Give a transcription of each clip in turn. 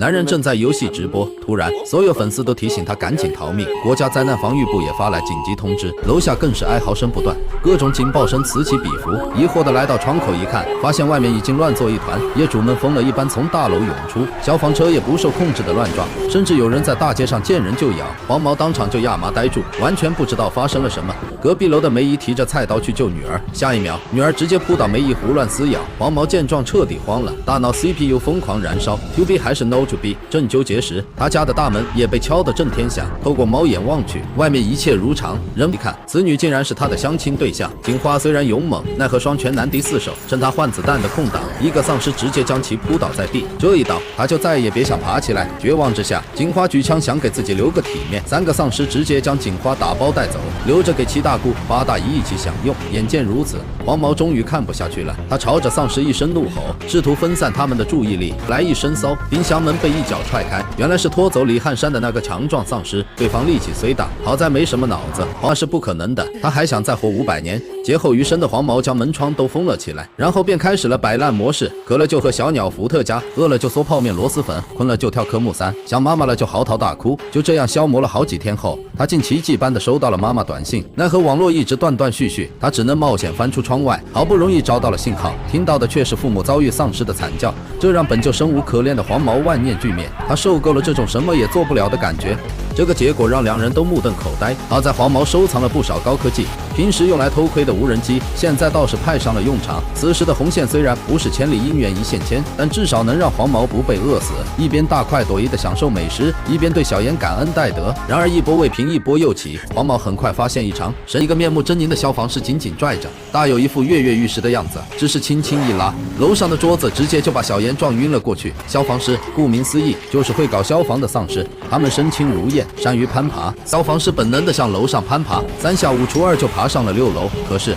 男人正在游戏直播，突然，所有粉丝都提醒他赶紧逃命。国家灾难防御部也发来紧急通知，楼下更是哀嚎声不断，各种警报声此起彼伏。疑惑的来到窗口一看，发现外面已经乱作一团，业主们疯了一般从大楼涌出，消防车也不受控制的乱撞，甚至有人在大街上见人就咬。黄毛当场就亚麻呆住，完全不知道发生了什么。隔壁楼的梅姨提着菜刀去救女儿，下一秒，女儿直接扑倒梅姨胡乱撕咬。黄毛见状彻底慌了，大脑 CPU 疯狂燃烧 ，To B 还是 No to B。正纠结时，他家的大门也被敲得震天响。透过猫眼望去，外面一切如常。人一看，此女竟然是他的相亲对象。警花虽然勇猛，奈何双拳难敌四手。趁他换子弹的空档，一个丧尸直接将其扑倒在地。这一倒，他就再也别想爬起来。绝望之下，警花举枪想给自己留个体面。三个丧尸直接将警花打包带走，留着给七大姑、八大姨一起享用。眼见如此，黄毛终于看不下去了，他朝着丧尸一声怒吼，试图分散他们的注意力。来一声骚，冰箱门被一脚踹开，原来是拖走李汉山的那个强壮丧尸。对方力气虽大，好在没什么脑子，那是不可能的。他还想再活500年。劫后余生的黄毛将门窗都封了起来，然后便开始了摆烂模式。渴了就喝小鸟伏特加，饿了就嗦泡面螺蛳粉，困了就跳科目3，想妈妈了就嚎啕大哭。就这样消磨了好几天后，他竟奇迹般的收到了妈妈短信，奈何网络一直断断续续，他只能冒险翻出窗外，好不容易找到了信号，听到的却是父母遭遇丧尸的惨叫，这让本就生无可恋的黄毛万念俱灭。他受够了这种什么也做不了的感觉。这个结果让两人都目瞪口呆。好在黄毛收藏了不少高科技，平时用来偷窥的无人机现在倒是派上了用场。此时的红线虽然不是千里姻缘一线牵，但至少能让黄毛不被饿死。一边大快朵颐地享受美食，一边对小妍感恩戴德。然而一波未平一波又起，黄毛很快发现异常，一个面目狰狞的消防士紧紧拽着，大有一副跃跃欲试的样子。只是轻轻一拉，楼上的桌子直接就把小妍撞晕了过去。消防师顾名思义就是会搞消防的丧尸，他们身轻如燕，善于攀爬。消防士本能地向楼上攀爬，3下5除2就爬上了6楼。可是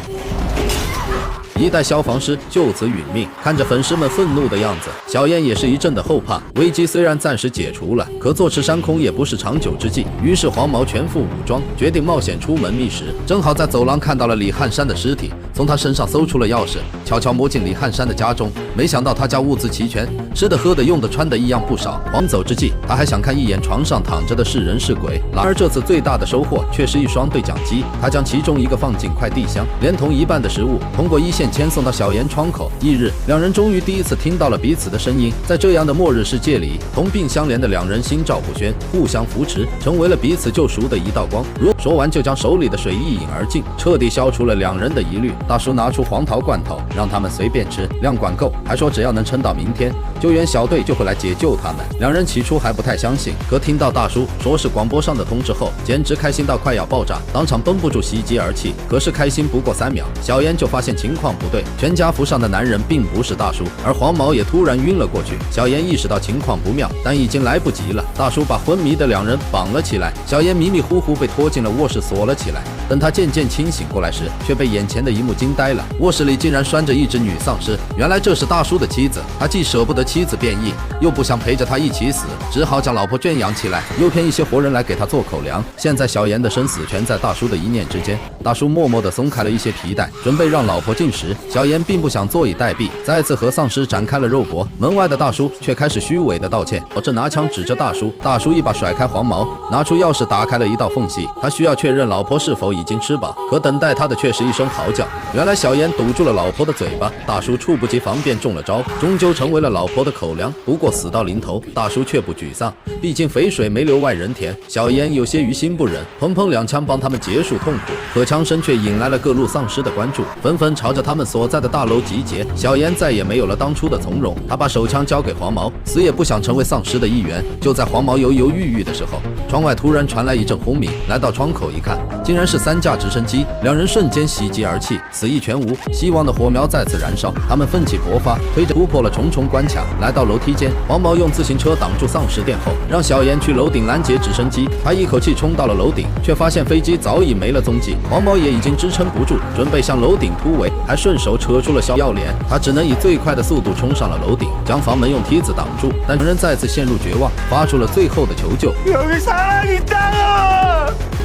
一代消防师就此殒命。看着粉丝们愤怒的样子，小妍也是一阵的后怕。危机虽然暂时解除了，可坐吃山空也不是长久之计。于是黄毛全副武装，决定冒险出门觅食。正好在走廊看到了李汉山的尸体，从他身上搜出了钥匙，悄悄摸进李汉山的家中。没想到他家物资齐全，吃的喝的用的穿的一样不少。临走之际，他还想看一眼床上躺着的是人是鬼。然而这次最大的收获却是一双对讲机，他将其中一个放进快递箱，连同一半的食物通过一线牵送到小妍窗口。翌日，两人终于第一次听到了彼此的声音。在这样的末日世界里，同病相怜的两人心照不宣，互相扶持，成为了彼此救赎的一道光。说完就将手里的水一饮而尽，彻底消除了两人的疑虑。大叔拿出黄桃罐头，让他们随便吃，量管够，还说只要能撑到明天，救援小队就会来解救他们。两人起初还不太相信，可听到大叔说是广播上的通知后，简直开心到快要爆炸，当场绷不住喜极而泣。可是开心不过3秒，小妍就发现情况不对，全家福上的男人并不是大叔，而黄毛也突然晕了过去。小妍意识到情况不妙，但已经来不及了。大叔把昏迷的两人绑了起来，小妍迷迷糊糊被拖进了卧室锁了起来。等他渐渐清醒过来时，却被眼前的一幕惊呆了。卧室里竟然拴着一只女丧尸，原来这是大叔的妻子。他既舍不得妻子变异，又不想陪着他一起死，只好将老婆圈养起来，诱骗一些活人来给他做口粮。现在小妍的生死全在大叔的一念之间。大叔默默地松开了一些皮带，准备让老婆进食。小妍并不想坐以待毙，再次和丧尸展开了肉搏。门外的大叔却开始虚伪的道歉，正拿枪指着大叔。大叔一把甩开黄毛，拿出钥匙打开了一道缝隙。他需要确认老婆是否已经吃饱，可等待他的却是一声嚎叫。原来小妍堵住了老婆的嘴巴，大叔猝不及防便中了招，终究成为了老婆的口粮。不过死到临头，大叔却不沮丧，毕竟肥水没流外人田。小妍有些于心不忍，砰砰2枪帮他们结束痛苦。可枪声却引来了各路丧尸的关注，纷纷朝着他们所在的大楼集结。小妍再也没有了当初的从容，他把手枪交给黄毛，死也不想成为丧尸的一员。就在黄毛犹犹豫豫的时候，窗外突然传来一阵轰鸣，来到窗口一看，竟然是3架直升机。两人瞬间喜极而泣，死意全无，希望的火苗再次燃烧。他们奋起勃发，推着突破了重重关卡，来到楼梯间。黄毛用自行车挡住丧尸店后，让小妍去楼顶拦截直升机。他一口气冲到了楼顶，却发现飞机早已没了踪迹，黄毛也已经支撑不住，准备向楼顶突围，还顺手扯出了小要脸。他只能以最快的速度冲上了楼顶，将房门用梯子挡住。但两人再次陷入绝望，发出了最后的求救。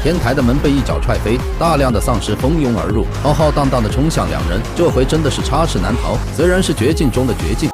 天台的门被一脚踹飞，大量的丧尸蜂拥而入，浩浩荡荡地冲向两人。这回真的是插翅难逃，虽然是绝境中的绝境。